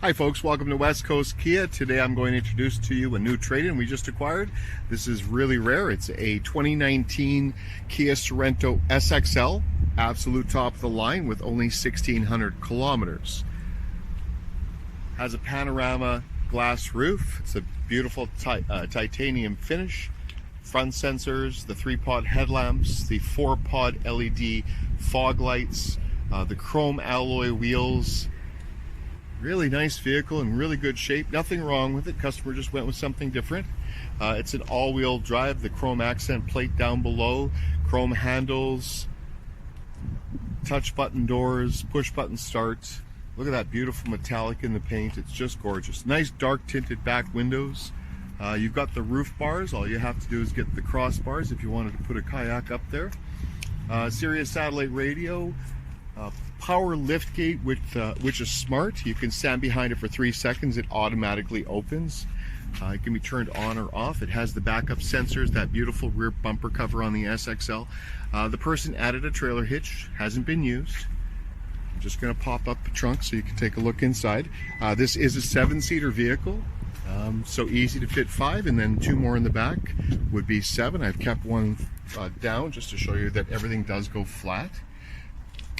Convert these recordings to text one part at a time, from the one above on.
Hi folks, welcome to West Coast Kia. Today I'm going to introduce to you a new trade-in we just acquired. This is really rare. It's a 2019 Kia Sorento SXL, absolute top of the line with only 1,600 kilometers. Has a panorama glass roof. It's a beautiful titanium finish. Front sensors, the 3-pod headlamps, the 4-pod LED fog lights, the chrome alloy wheels. Really nice vehicle in really good shape. Nothing wrong with it. Customer just went with something different. It's an all-wheel drive. The chrome accent plate down below, chrome handles, touch button doors, push button start. Look at that beautiful metallic in the paint. It's just gorgeous. Nice dark tinted back windows. You've got the roof bars. All you have to do is get the crossbars if you wanted to put a kayak up there. Sirius satellite radio. Power lift gate which is smart. You can stand behind it for 3 seconds. It automatically opens. It can be turned on or off. It has the backup sensors, that beautiful rear bumper cover on the SXL. The person added a trailer hitch, hasn't been used. I'm just going to pop up the trunk so you can take a look inside. This is a 7-seater vehicle, so easy to fit 5, and then 2 more in the back would be 7. I've kept one down just to show you that everything does go flat.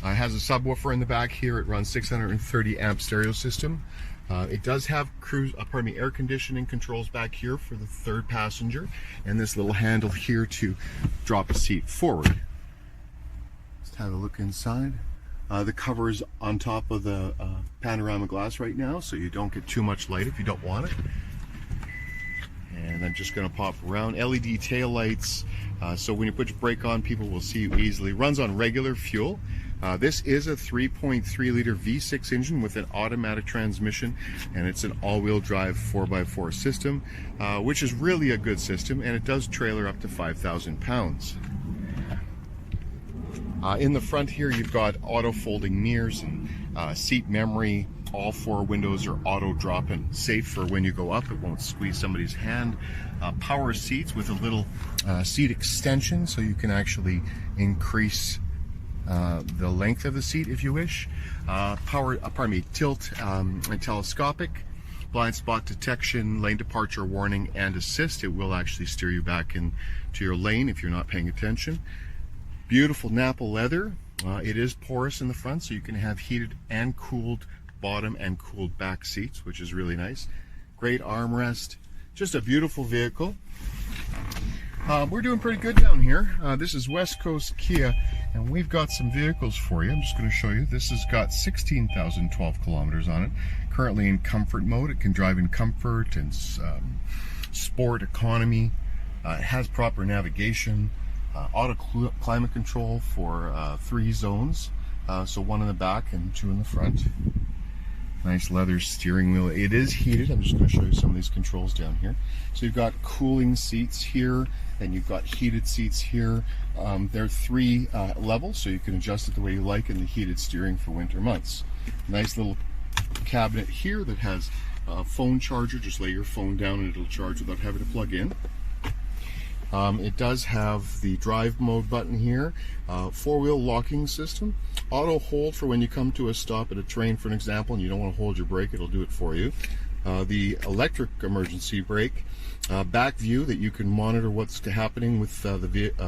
It has a subwoofer in the back here. It runs 630 amp stereo system. It does have air conditioning controls back here for the 3rd passenger, and this little handle here to drop a seat forward. Let's have a look inside. The cover is on top of the panorama glass right now, so you don't get too much light if you don't want it. And I'm just going to pop around. LED tail lights, so when you put your brake on, people will see you easily. Runs on regular fuel. This is a 3.3 liter V6 engine with an automatic transmission, and it's an all-wheel drive 4x4 system, which is really a good system, and it does trailer up to 5,000 pounds. In the front here, you've got auto folding mirrors and seat memory. All 4 windows are auto drop and safe for when you go up. It won't squeeze somebody's hand. Power seats with a little seat extension, so you can actually increase the length of the seat if you wish. Tilt and telescopic, blind spot detection, lane departure warning, and assist. It will actually steer you back into your lane if you're not paying attention. Beautiful Nappa leather. It is porous in the front, so you can have heated and cooled bottom and cooled back seats, which is really nice. Great armrest. Just a beautiful vehicle. We're doing pretty good down here. This is West Coast Kia, and we've got some vehicles for you. I'm just going to show you. This has got 16,012 kilometers on it. Currently in comfort mode. It can drive in comfort and sport, economy. It has proper navigation, auto climate control for 3 zones, so 1 in the back and 2 in the front. Nice leather steering wheel. It is heated. I'm just going to show you some of these controls down here. So you've got cooling seats here, and you've got heated seats here. There are 3 levels, so you can adjust it the way you like, and the heated steering for winter months. Nice little cabinet here that has a phone charger. Just lay your phone down and it'll charge without having to plug in. It does have the drive mode button here, 4-wheel locking system, auto hold for when you come to a stop at a train, for an example, and you don't want to hold your brake, it'll do it for you. The electric emergency brake, back view that you can monitor what's happening with the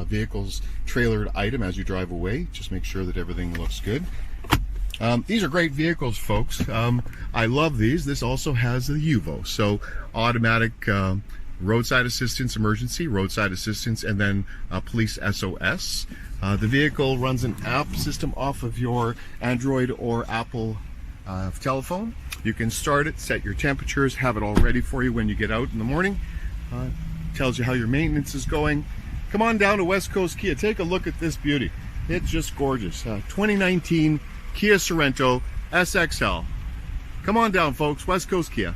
vehicle's trailered item as you drive away. Just make sure that everything looks good. These are great vehicles, folks. I love these. This also has the UVO, so automatic roadside assistance, emergency, roadside assistance, and then police SOS. The vehicle runs an app system off of your Android or Apple telephone. You can start it, set your temperatures, have it all ready for you when you get out in the morning. Tells you how your maintenance is going. Come on down to West Coast Kia. Take a look at this beauty. It's just gorgeous. 2019 Kia Sorento SXL. Come on down, folks. West Coast Kia.